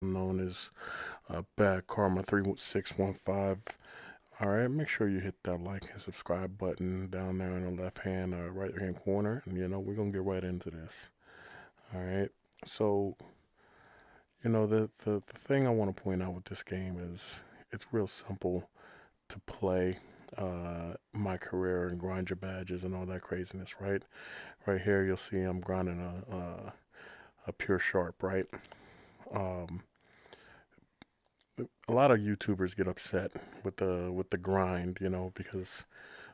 known as Bad Karma 3615. All right, make sure you hit that like and subscribe button down there in the left hand or right hand corner. And we're gonna get right into this. All right. So, the thing I want to point out with this game is it's real simple to play my career and grind your badges and all that craziness, right? Right here, you'll see I'm grinding a pure sharp, right? Um, a lot of YouTubers get upset with the grind, because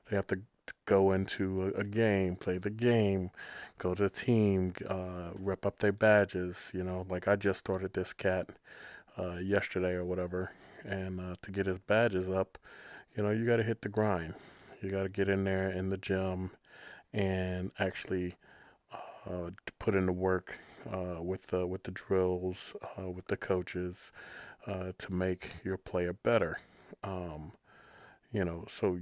they have to go into a game, play the game, go to the team, rep up their badges. Like I just started this cat yesterday or whatever, and to get his badges up, you got to hit the grind. You got to get in there in the gym and actually put in the work with the drills, with the coaches, to make your player better. Um, so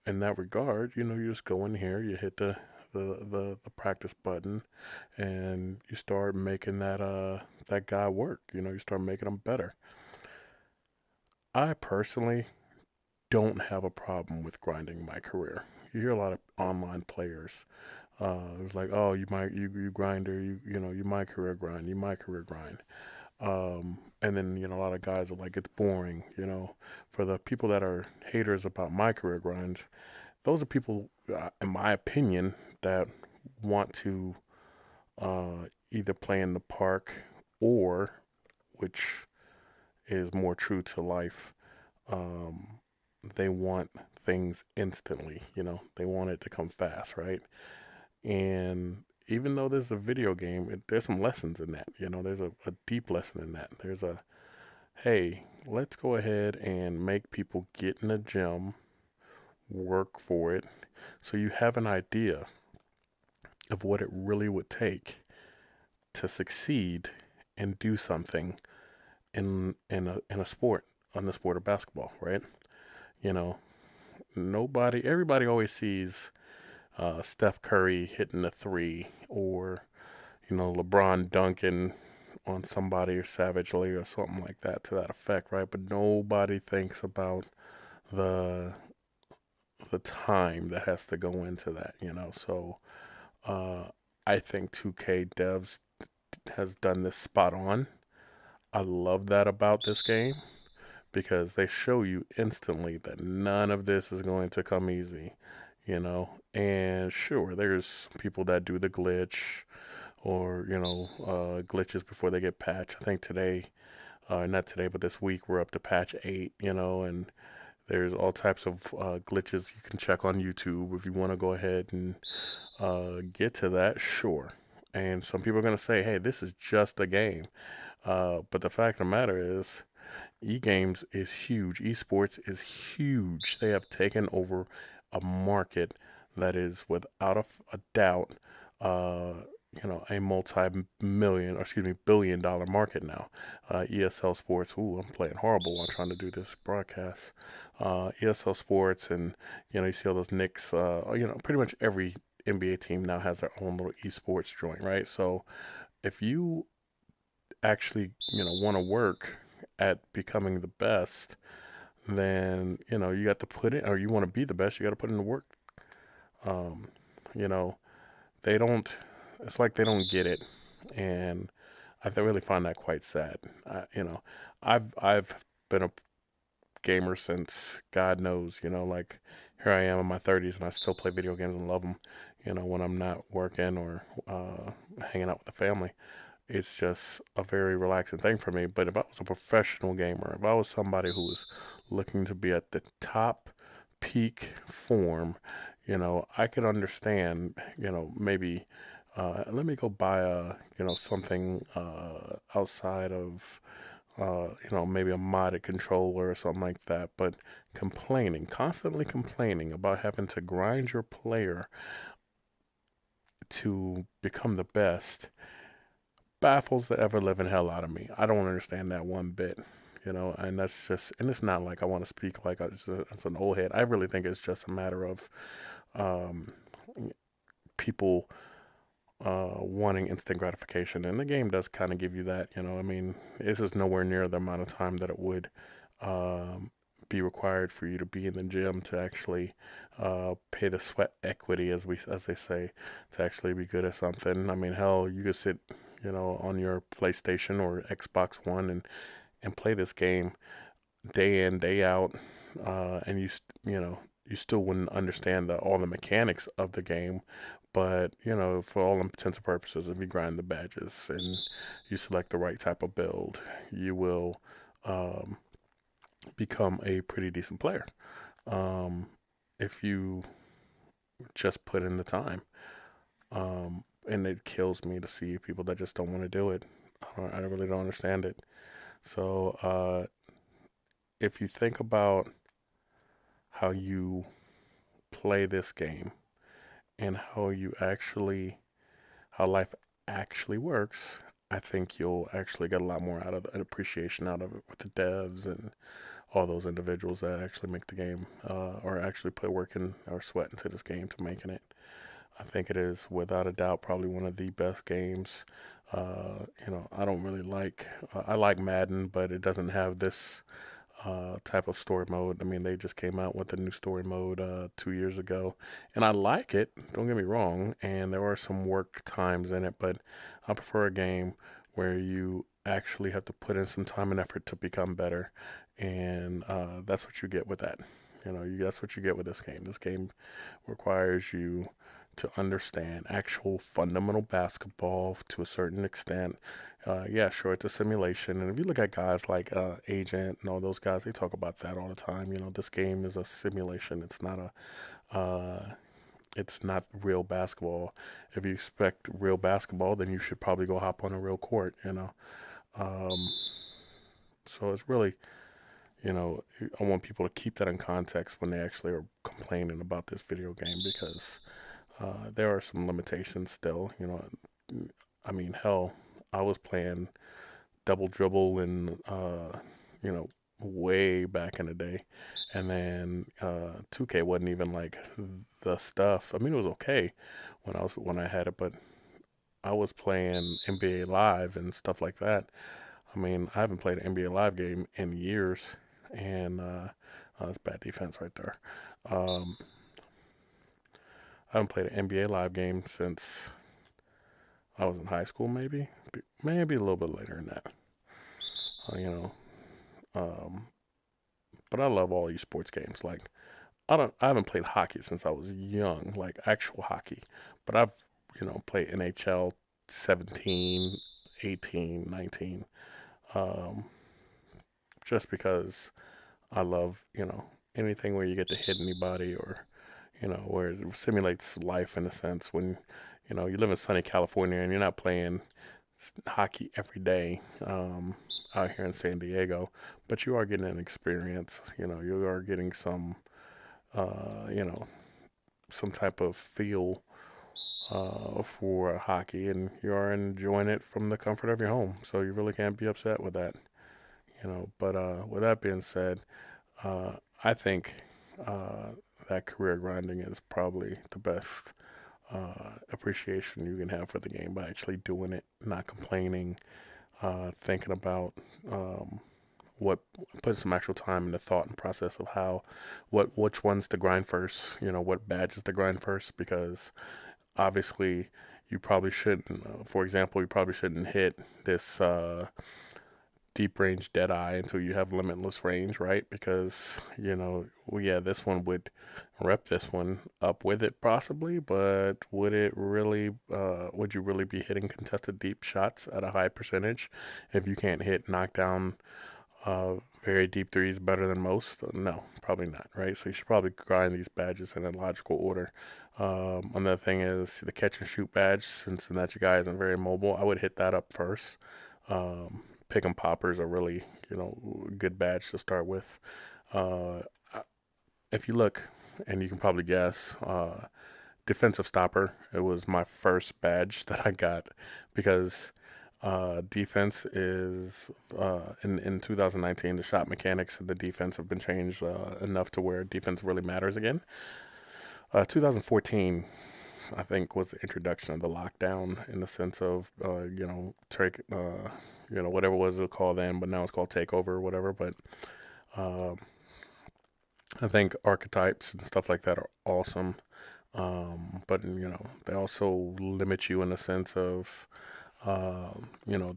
in that regard, you just go in here, you hit the practice button, and you start making that guy work. You start making him better. I personally don't have a problem with grinding my career. You hear a lot of online players. It's like, oh, you grinder, you my career grind, you my career grind. And then a lot of guys are like, it's boring. For the people that are haters about my career grinds, those are people, in my opinion, that want to either play in the park or, which is more true to life, um, they want things instantly. They want it to come fast, right? And even though this is a video game, there's some lessons in that. There's a deep lesson in that. There's a, hey, let's go ahead and make people get in the gym, work for it, so you have an idea of what it really would take to succeed and do something in a sport, on the sport of basketball, right? You know, everybody always sees Steph Curry hitting a three, or LeBron dunking on somebody or savagely or something like that to that effect, right? But nobody thinks about the the time that has to go into that. So uh, I think 2K devs has done this spot on. I love that about this game because they show you instantly that none of this is going to come easy. And sure, there's people that do the glitch or glitches before they get patched. I think today, not today, but this week we're up to patch 8. And there's all types of glitches you can check on YouTube if you want to go ahead and get to that. Sure. And some people are going to say, hey, this is just a game. But the fact of the matter is, e-games is huge. Esports is huge. They have taken over a market that is without a doubt, uh, a multi-million, or excuse me, billion-dollar market now. ESL Sports. Ooh, I'm playing horrible while trying to do this broadcast. ESL Sports, and you see all those Knicks. Pretty much every NBA team now has their own little esports joint, right? So if you actually want to work at becoming the best, then you got to put in, or you want to be the best, you got to put in the work. um you know they don't, it's like they don't get it, and really find that quite sad. I've been a gamer since God knows, like here I am in my 30s and I still play video games and love them, when I'm not working or hanging out with the family. It's just a very relaxing thing for me. But if I was a professional gamer, if I was somebody who was looking to be at the top peak form, I could understand, maybe let me go buy something outside of maybe a modded controller or something like that. But constantly complaining about having to grind your player to become the best baffles the ever living hell out of me. I don't understand that one bit. And that's just, and it's not like I want to speak like it's an old head. I really think it's just a matter of um, people wanting instant gratification, and the game does kind of give you that. I mean, this is nowhere near the amount of time that it would um, be required for you to be in the gym to actually pay the sweat equity, as they say, to actually be good at something. I mean, hell, you could sit, on your PlayStation or Xbox One and play this game day in, day out, and you still wouldn't understand all the mechanics of the game. But, for all intents and purposes, if you grind the badges and you select the right type of build, you will um, become a pretty decent player. Um, if you just put in the time. And it kills me to see people that just don't want to do it. I really don't understand it. So, if you think about how you play this game and how life actually works, I think you'll actually get a lot more out of an appreciation out of it with the devs and all those individuals that actually make the game, or actually put work in or sweat into this game to making it. I think it is without a doubt probably one of the best games. I don't really I like Madden, but it doesn't have this type of story mode. I mean, they just came out with a new story mode 2 years ago, and I like it. Don't get me wrong, and there are some work times in it, but I prefer a game where you actually have to put in some time and effort to become better, and that's what you get with that. That's what you get with this game. This game requires you to understand actual fundamental basketball to a certain extent. Yeah, sure, it's a simulation. And if you look at guys like Agent and all those guys, they talk about that all the time. This game is a simulation. It's not real basketball. If you expect real basketball, then you should probably go hop on a real court. Um, so it's really, you know, I want people to keep that in context when they actually are complaining about this video game because there are some limitations still. I mean, hell, I was playing double dribble and you know, way back in the day, and then 2K wasn't even like the stuff. I mean, it was okay when I had it, but I was playing NBA Live and stuff like that. I mean, I haven't played an NBA Live game in years, and that's bad defense right there. Um, I haven't played an NBA Live game since I was in high school, maybe a little bit later than that. Uh, you know, um, but I love all these sports games. Like I haven't played hockey since I was young, like actual hockey. But I've played NHL 17, 18, 19, um, just because I love anything where you get to hit anybody or where it simulates life in a sense when you live in sunny California and you're not playing hockey every day out here in San Diego, but you are getting an experience. You are getting uh, you know, some type of feel for hockey, and you are enjoying it from the comfort of your home. So you really can't be upset with that. But with that being said, uh, I think uh, that career grinding is probably the best appreciation you can have for the game by actually doing it, not complaining, thinking about um, what put some actual time in the thought and process of which ones to grind first, what badges to grind first, because obviously you probably shouldn't, for example, you probably shouldn't hit this deep range Deadeye until you have limitless range, right? Because, well, yeah, this one would rep this one up with it possibly, but would you really be hitting contested deep shots at a high percentage if you can't hit knockdown very deep threes better than most? No, probably not, right? So you should probably grind these badges in a logical order. Another thing is the catch and shoot badge, since that your guy isn't very mobile, I would hit that up first. Um, Pick and poppers are really, good badge to start with. Uh, if you look, and you can probably guess, defensive stopper. It was my first badge that I got because defense is in 2019 the shot mechanics of the defense have been changed enough to where defense really matters again. 2014 I think, was the introduction of the lockdown in the sense of, take, whatever was it called then, but now it's called takeover or whatever. But uh, I think archetypes and stuff like that are awesome. But they also limit you in the sense of,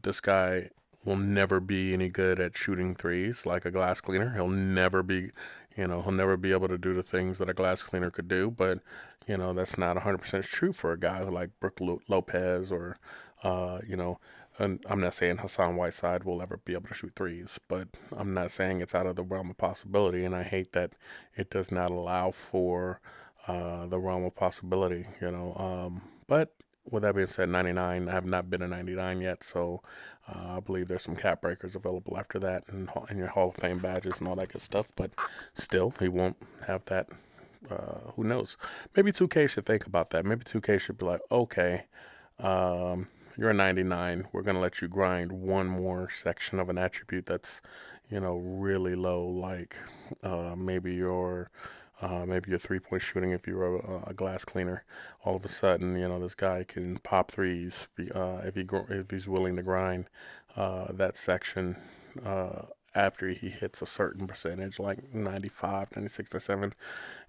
this guy will never be any good at shooting threes like a glass cleaner. He'll never be able to do the things that a glass cleaner could do. But, that's not 100% true for a guy like Brooke Lopez or, uh, you know, and I'm not saying Hassan Whiteside will ever be able to shoot threes, but I'm not saying it's out of the realm of possibility. And I hate that it does not allow for the realm of possibility, But with that being said, 99, I have not been a 99 yet, so I believe there's some cap breakers available after that and your Hall of Fame badges and all that good stuff. But still, he won't have that. Who knows? Maybe 2K should think about that. Maybe 2K should be like, okay, you're a 99. We're going to let you grind one more section of an attribute that's, really low, like maybe your 3-point shooting if you're a glass cleaner. All of a sudden, this guy can pop threes if he's willing to grind that section after he hits a certain percentage, like 95, 96%.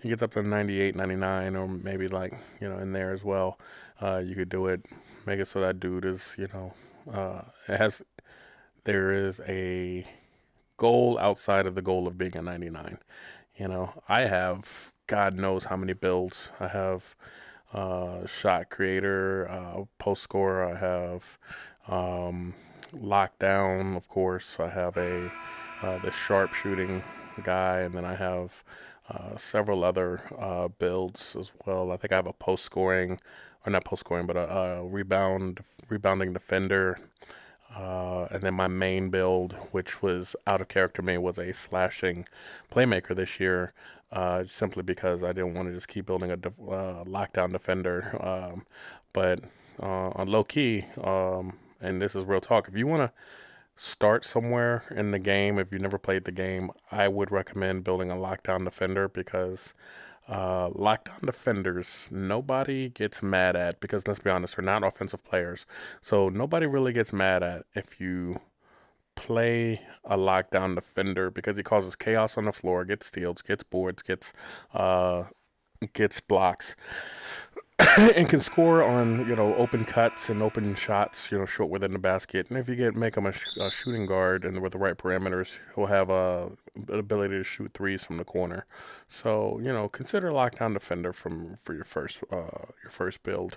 He gets up to 98, 99, or maybe like, in there as well. You could do it, make it so that dude is, it has, there is a goal outside of the goal of being a 99. I have God knows how many builds. I have shot creator, post scorer. I have lockdown, of course. I have the sharp shooting guy, and then I have several other builds as well. I think I have a post scoring, or not post scoring, but a rebounding defender. And then my main build, which was out of character me, was a slashing playmaker this year, simply because I didn't want to just keep building a lockdown defender. But on low key, and this is real talk, if you want to start somewhere in the game, if you never played the game, I would recommend building a lockdown defender because lockdown defenders, nobody gets mad at because let's be honest, they're not offensive players. So nobody really gets mad at if you play a lockdown defender because he causes chaos on the floor, gets steals, gets boards, uh, gets blocks, and can score on open cuts and open shots short within the basket. And if you make him a shooting guard and with the right parameters, he'll have an ability to shoot threes from the corner. So consider lockdown defender for your first build.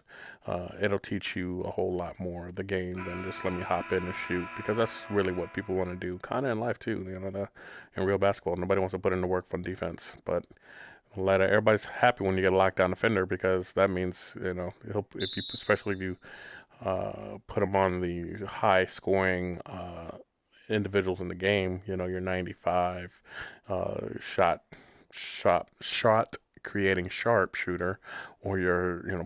It'll teach you a whole lot more of the game than just let me hop in and shoot, because that's really what people want to do, kind of in life too. In real basketball, nobody wants to put in the work from defense, but everybody's happy when you get a lockdown defender because that means especially if you put them on the high scoring individuals in the game. Your 95 shot creating sharpshooter, or your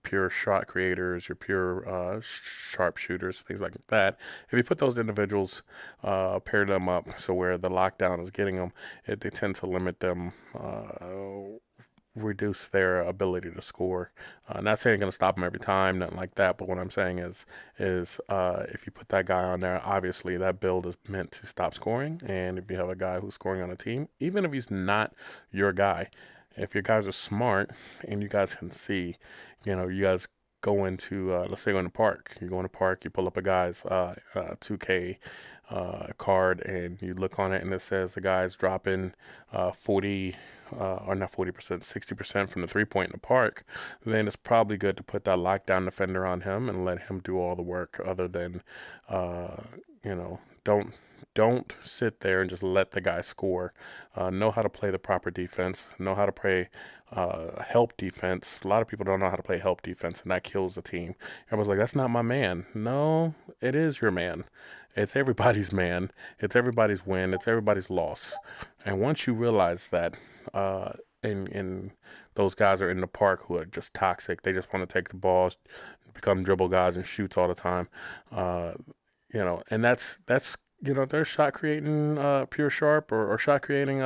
pure shot creators, your pure sharpshooters, things like that. If you put those individuals, pair them up so where the lockdown is getting them, they tend to limit them. Reduce their ability to score. Not saying going to stop them every time, nothing like that. But what I'm saying is if you put that guy on there, obviously that build is meant to stop scoring. And if you have a guy who's scoring on a team, even if he's not your guy, if your guys are smart and you guys can see, you guys go into let's say go in the park. You go in the park, you pull up a guy's 2K card, and you look on it, and it says the guy's dropping 40 or not 40%, 60% from the 3-point in the park. Then it's probably good to put that lockdown defender on him and let him do all the work. Other than, you know, don't sit there and just let the guy score. Know how to play the proper defense. Know how to play help defense. A lot of people don't know how to play help defense, and that kills the team. Everyone's like, "That's not my man." No, it is your man. It's everybody's man. It's everybody's win. It's everybody's loss. And once you realize that, and those guys are in the park who are just toxic. They just want to take the ball, become dribble guys, and shoots all the time. Uh, and that's they're shot creating pure sharp or shot creating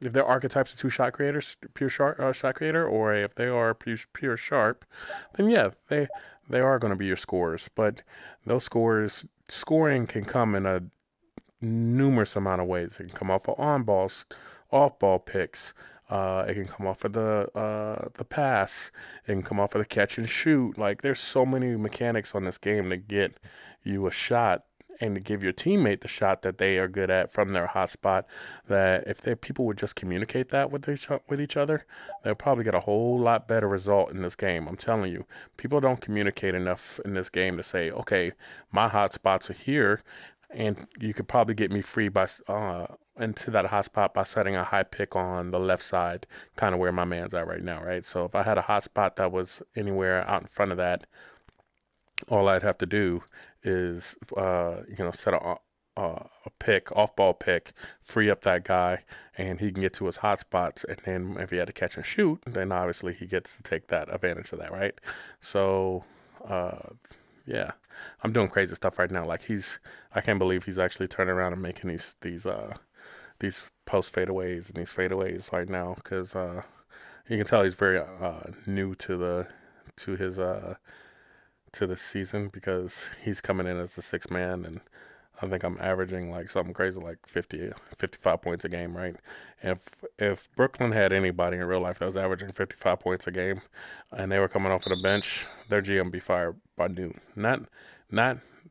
if they're archetypes of two shot creators, pure shot creator, or if they are pure sharp, then yeah, they are going to be your scorers. But those scores scoring can come in a numerous amount of ways. It can come off of on balls, off ball picks. It can come off of the pass. It can come off of the catch and shoot. Like there's so many mechanics on this game to get you a shot and to give your teammate the shot that they are good at from their hot spot. That if people would just communicate that with each other, they'll probably get a whole lot better result in this game. I'm telling you, people don't communicate enough in this game to say, okay, my hot spots are here, and you could probably get me free by into that hot spot by setting a high pick on the left side, kind of where my man's at right now, right? So if I had a hot spot that was anywhere out in front of that, all I'd have to do is set a pick, off ball pick, free up that guy, and he can get to his hot spots. And then if he had to catch and shoot, then obviously he gets to take that advantage of that, right? So uh, yeah, I'm doing crazy stuff right now. Like I can't believe he's actually turning around and making these post fadeaways and these fadeaways right now because you can tell he's very new to to his to the season because he's coming in as the sixth man, and I think I'm averaging like something crazy like 50, 55 points a game, right? If Brooklyn had anybody in real life that was averaging 55 points a game and they were coming off of the bench, their GM be fired by noon. Not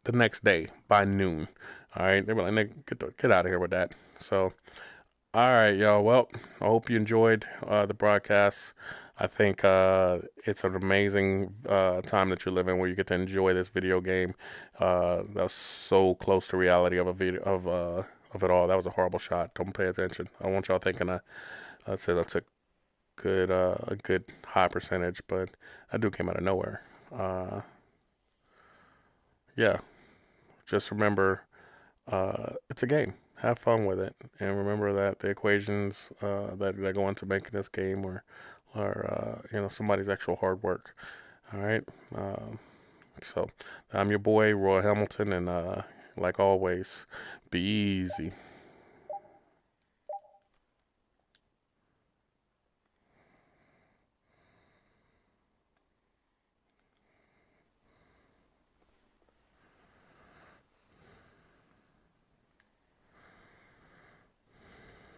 the next day, by noon. All right, they were like, get out of here with that. So all right, y'all. Well, I hope you enjoyed the broadcast. I think it's an amazing time that you live in where you get to enjoy this video game. That was so close to reality of a video of it all. That was a horrible shot. Don't pay attention. I don't want y'all thinking that's a good high percentage, but that dude came out of nowhere. Uh, yeah, just remember it's a game. Have fun with it, and remember that the equations that go into making this game are somebody's actual hard work. All right. So I'm your boy Roy Hamilton, and like always, be easy.